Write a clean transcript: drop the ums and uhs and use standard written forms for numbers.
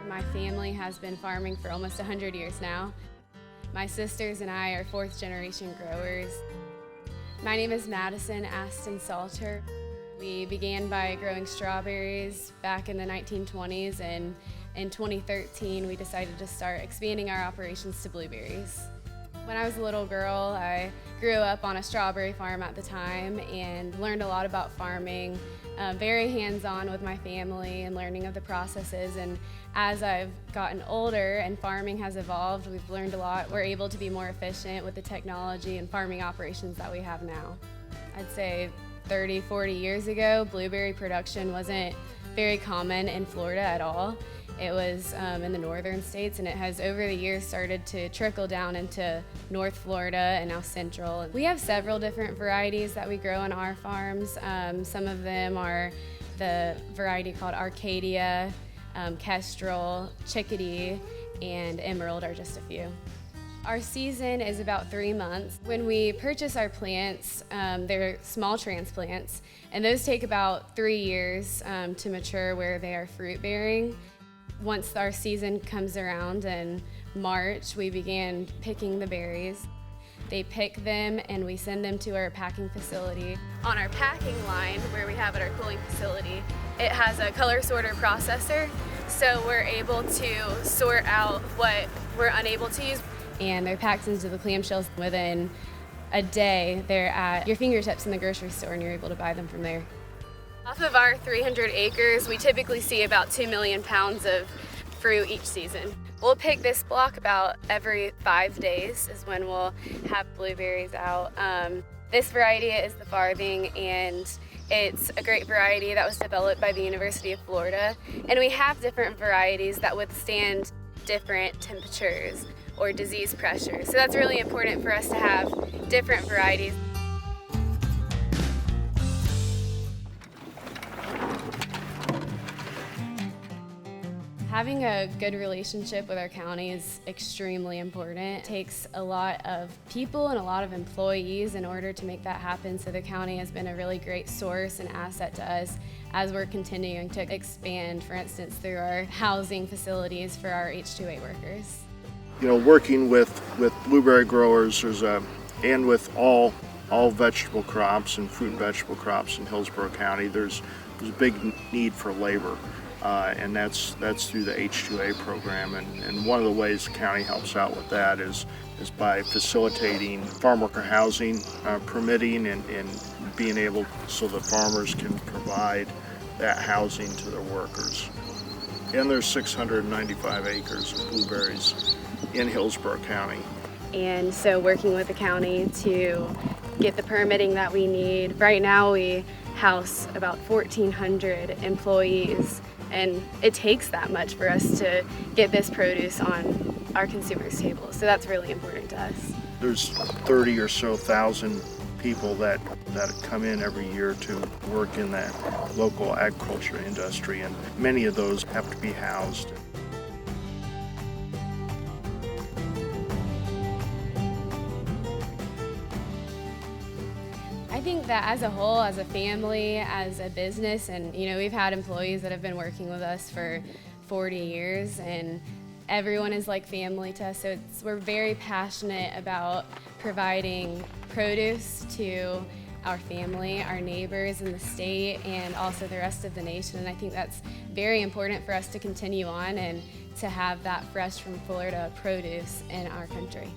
My family has been farming for almost 100 years now. My sisters and I are fourth generation growers. My name is Madison Astin Salter. We began by growing strawberries back in the 1920s, and in 2013 we decided to start expanding our operations to blueberries. When I was a little girl, I grew up on a strawberry farm at the time and learned a lot about farming, very hands-on with my family and learning of the processes. And as I've gotten older and farming has evolved, we've learned a lot. We're able to be more efficient with the technology and farming operations that we have now. I'd say 30, 40 years ago, blueberry production wasn't very common in Florida at all. It was in the northern states, and it has over the years started to trickle down into North Florida and now Central. We have several different varieties that we grow on our farms. Some of them are the variety called Arcadia, Kestrel, Chickadee, and Emerald are just a few. Our season is about 3 months. When we purchase our plants, they're small transplants, and those take about 3 years to mature where they are fruit bearing. Once our season comes around in March, we begin picking the berries. They pick them and we send them to our packing facility. On our packing line, where we have at our cooling facility, it has a color sorter processor, so we're able to sort out what we're unable to use. And they're packed into the clamshells. Within a day, they're at your fingertips in the grocery store and you're able to buy them from there. Off of our 300 acres, we typically see about 2 million pounds of fruit each season. We'll pick this block about every 5 days is when we'll have blueberries out. This variety is the Farthing, and it's a great variety that was developed by the University of Florida. And we have different varieties that withstand different temperatures or disease pressure. So that's really important for us to have different varieties. Having a good relationship with our county is extremely important. It takes a lot of people and a lot of employees in order to make that happen, so the county has been a really great source and asset to us as we're continuing to expand, for instance, through our housing facilities for our H-2A workers. You know, working with blueberry growers and with all vegetable crops and fruit and vegetable crops in Hillsborough County, there's a big need for labor. And that's through the H-2A program, and one of the ways the county helps out with that is by facilitating farm worker housing, permitting, and being able so the farmers can provide that housing to their workers. And there's 695 acres of blueberries in Hillsborough County. And so working with the county to get the permitting that we need. Right now we house about 1,400 employees, and it takes that much for us to get this produce on our consumers' tables. So that's really important to us. There's 30 or so thousand people that come in every year to work in that local agriculture industry, and many of those have to be housed. I think that as a whole, as a family, as a business, and we've had employees that have been working with us for 40 years, and everyone is like family to us. So we're very passionate about providing produce to our family, our neighbors in the state, and also the rest of the nation. And I think that's very important for us to continue on and to have that fresh from Florida produce in our country.